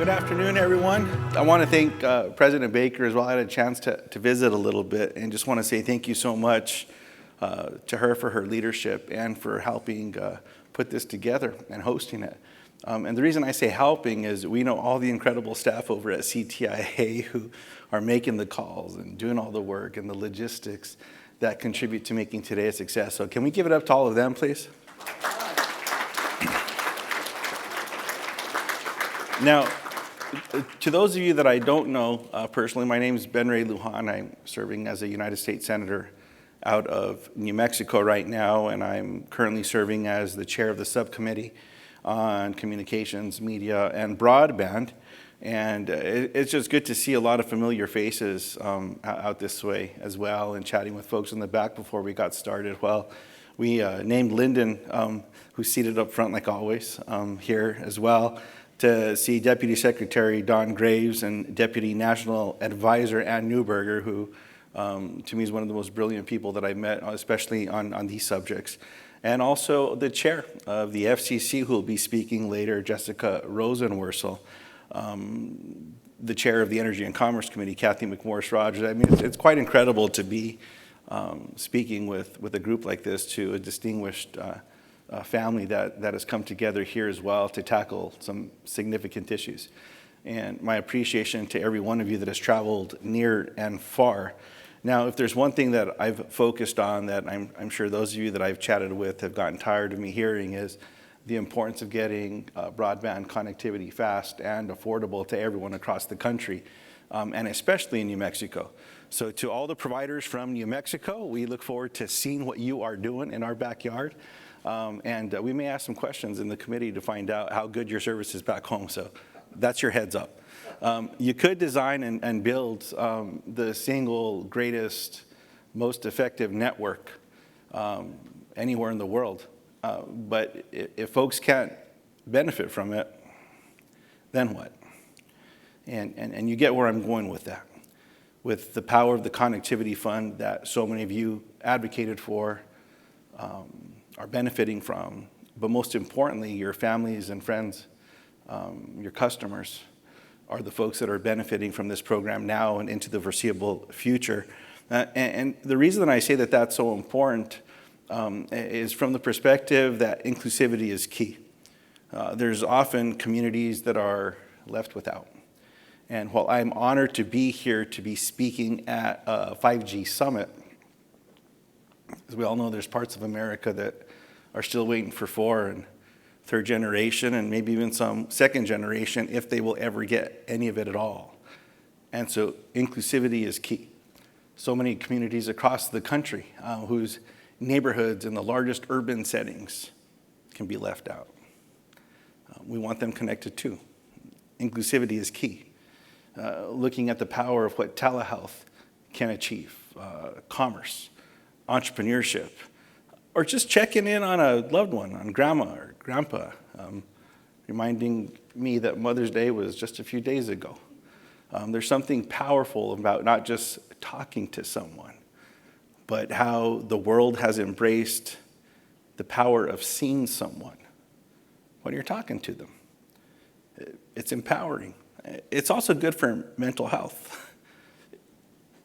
Good afternoon, everyone. I want to thank President Baker as well. I had a chance to visit a little bit and just want to say thank you so much to her for her leadership and for helping put this together and hosting it. And the reason I say helping is we know all the incredible staff over at CTIA who are making the calls and doing all the work and the logistics that contribute to making today a success. So can we give it up to all of them, please? Now, to those of you that I don't know personally, my name is Ben Ray Luján. I'm serving as a United States Senator out of New Mexico right now, and I'm currently serving as the chair of the Subcommittee on Communications, Media, and Broadband. And it's just good to see a lot of familiar faces out this way as well, and chatting with folks in the back before we got started. Well, we named Lyndon, who's seated up front like always, here as well, to see Deputy Secretary Don Graves and Deputy National Advisor Ann Newberger, who to me is one of the most brilliant people that I've met, especially on these subjects. And also the chair of the FCC, who will be speaking later, Jessica Rosenworcel, the chair of the Energy and Commerce Committee, Kathy McMorris-Rogers. I mean, it's quite incredible to be speaking with a group like this, to a distinguished family that has come together here as well to tackle some significant issues. And my appreciation to every one of you that has traveled near and far. Now, if there's one thing that I've focused on that I'm sure those of you that I've chatted with have gotten tired of me hearing is the importance of getting broadband connectivity fast and affordable to everyone across the country, and especially in New Mexico. So to all the providers from New Mexico, we look forward to seeing what you are doing in our backyard. And we may ask some questions in the committee to find out how good your service is back home. So that's your heads up. You could design and build the single greatest, most effective network anywhere in the world. But if folks can't benefit from it, then what? And you get where I'm going with that. With the power of the Connectivity Fund that so many of you advocated for, are benefiting from, but most importantly, your families and friends, your customers, are the folks that are benefiting from this program now and into the foreseeable future. And the reason that I say that that's so important is from the perspective that inclusivity is key. There's often communities that are left without. And while I'm honored to be here to be speaking at a 5G summit, as we all know, there's parts of America that are still waiting for 4th and 3rd generation, and maybe even some 2nd generation, if they will ever get any of it at all. And so inclusivity is key. So many communities across the country whose neighborhoods in the largest urban settings can be left out. We want them connected too. Inclusivity is key. Looking at the power of what telehealth can achieve, commerce, entrepreneurship, or just checking in on a loved one, on grandma or grandpa, reminding me that Mother's Day was just a few days ago. There's something powerful about not just talking to someone, but how the world has embraced the power of seeing someone when you're talking to them. It's empowering. It's also good for mental health.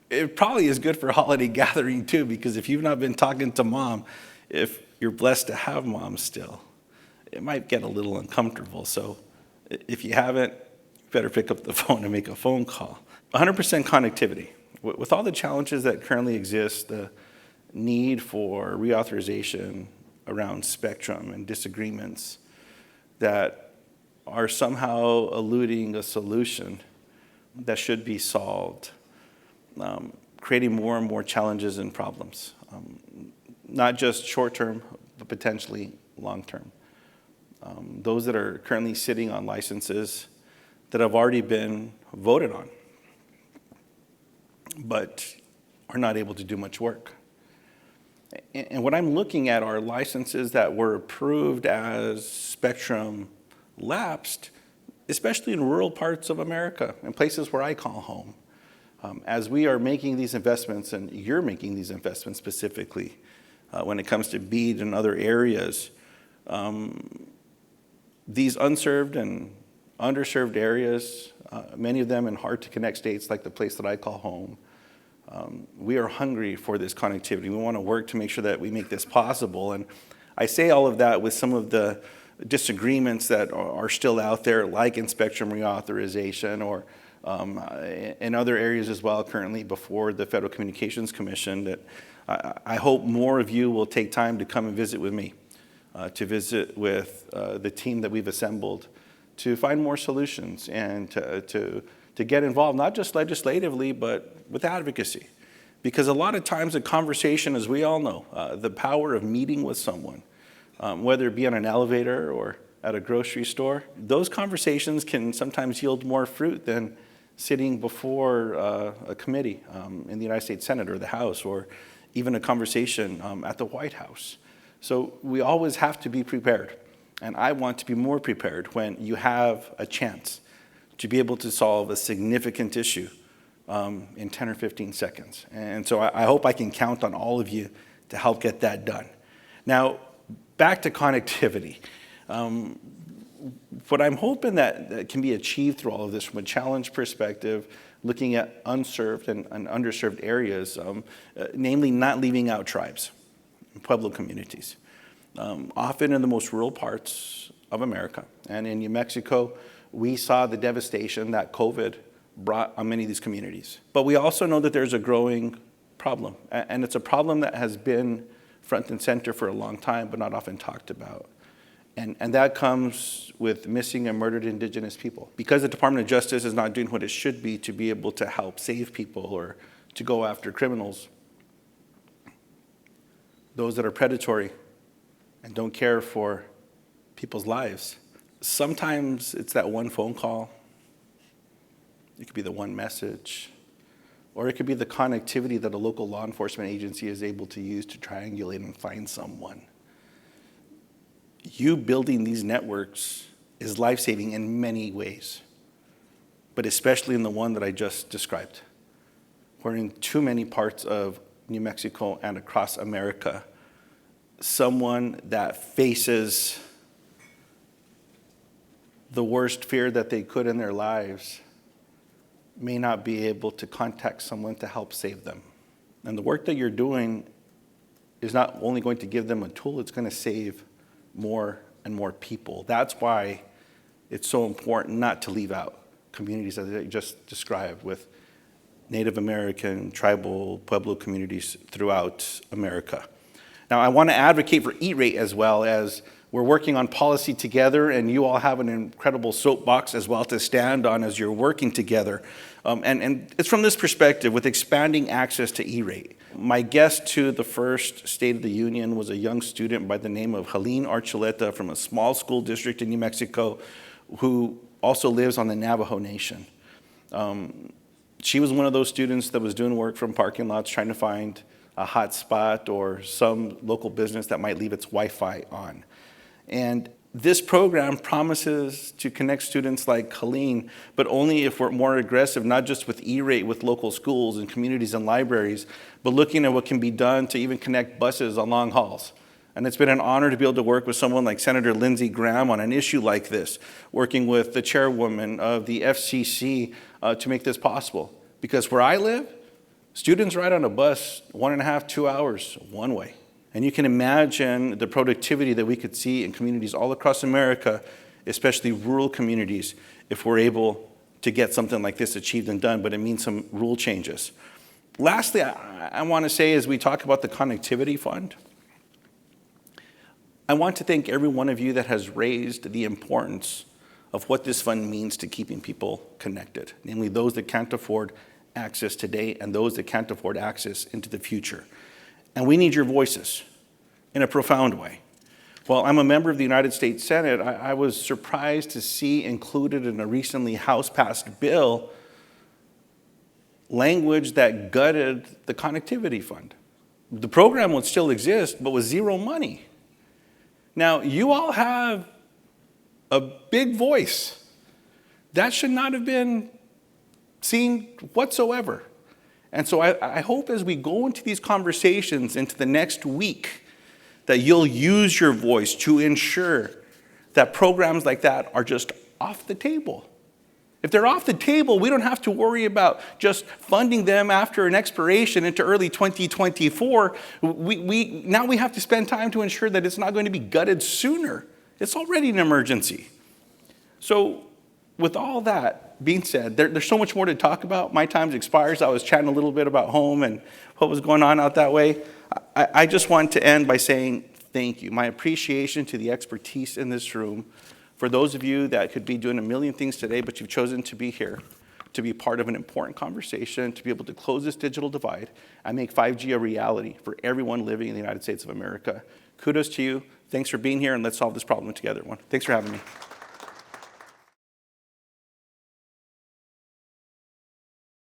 It probably is good for holiday gathering too, because if you've not been talking to mom, if you're blessed to have mom still, it might get a little uncomfortable. So if you haven't, you better pick up the phone and make a phone call. 100% connectivity. With all the challenges that currently exist, the need for reauthorization around spectrum and disagreements that are somehow eluding a solution that should be solved, creating more and more challenges and problems, not just short-term, but potentially long-term. Those that are currently sitting on licenses that have already been voted on, but are not able to do much work. And what I'm looking at are licenses that were approved as spectrum lapsed, especially in rural parts of America and places where I call home. As we are making these investments, and you're making these investments specifically, when it comes to BEAD and other areas, these unserved and underserved areas, many of them in hard-to-connect states like the place that I call home. We are hungry for this connectivity. We want to work to make sure that we make this possible. And I say all of that with some of the disagreements that are still out there, like in-spectrum reauthorization, or in other areas as well currently before the Federal Communications Commission, that I hope more of you will take time to come and visit with me, to visit with the team that we've assembled, to find more solutions and to get involved, not just legislatively, but with advocacy. Because a lot of times a conversation, as we all know, the power of meeting with someone, whether it be on an elevator or at a grocery store, those conversations can sometimes yield more fruit than sitting before a committee in the United States Senate or the House, or even a conversation at the White House. So we always have to be prepared. And I want to be more prepared when you have a chance to be able to solve a significant issue in 10 or 15 seconds. And so I hope I can count on all of you to help get that done. Now, back to connectivity. What I'm hoping that can be achieved through all of this from a challenge perspective, looking at unserved and underserved areas, namely not leaving out tribes and Pueblo communities. Often in the most rural parts of America, and in New Mexico, we saw the devastation that COVID brought on many of these communities. But we also know that there's a growing problem, and it's a problem that has been front and center for a long time, but not often talked about. And that comes with missing and murdered Indigenous people. Because the Department of Justice is not doing what it should be to be able to help save people or to go after criminals, those that are predatory and don't care for people's lives, sometimes it's that one phone call, it could be the one message, or it could be the connectivity that a local law enforcement agency is able to use to triangulate and find someone. You building these networks is life-saving in many ways, but especially in the one that I just described, where in too many parts of New Mexico and across America, someone that faces the worst fear that they could in their lives may not be able to contact someone to help save them. And the work that you're doing is not only going to give them a tool, it's going to save more and more people. That's why it's so important not to leave out communities as I just described, with Native American, tribal, Pueblo communities throughout America. Now, I want to advocate for E-rate as well, as we're working on policy together, and you all have an incredible soapbox as well to stand on as you're working together. And it's from this perspective, with expanding access to E-rate. My guest to the first State of the Union was a young student by the name of Helene Archuleta from a small school district in New Mexico, who also lives on the Navajo Nation. She was one of those students that was doing work from parking lots, trying to find a hot spot or some local business that might leave its Wi-Fi on. And this program promises to connect students like Helene, but only if we're more aggressive, not just with E-rate with local schools and communities and libraries, but looking at what can be done to even connect buses on long hauls. And it's been an honor to be able to work with someone like Senator Lindsey Graham on an issue like this, working with the chairwoman of the FCC to make this possible. Because where I live, students ride on a bus 1.5, 2 hours one way. And you can imagine the productivity that we could see in communities all across America, especially rural communities, if we're able to get something like this achieved and done, but it means some rule changes. Lastly, I want to say, as we talk about the Connectivity Fund, I want to thank every one of you that has raised the importance of what this fund means to keeping people connected, namely those that can't afford access today and those that can't afford access into the future. And we need your voices in a profound way. Well, I'm a member of the United States Senate. I was surprised to see included in a recently House-passed bill language that gutted the Connectivity Fund. The program would still exist, but with zero money. Now, you all have a big voice. That should not have been seen whatsoever. And so I hope as we go into these conversations into the next week that you'll use your voice to ensure that programs like that are just off the table. If they're off the table, we don't have to worry about just funding them after an expiration into early 2024. Now we have to spend time to ensure that it's not going to be gutted sooner. It's already an emergency. So with all that being said, there's so much more to talk about. My time expires. I was chatting a little bit about home and what was going on out that way. I just want to end by saying thank you. My appreciation to the expertise in this room. For those of you that could be doing a million things today, but you've chosen to be here, to be part of an important conversation, to be able to close this digital divide and make 5G a reality for everyone living in the United States of America. Kudos to you. Thanks for being here, and let's solve this problem together. Thanks for having me.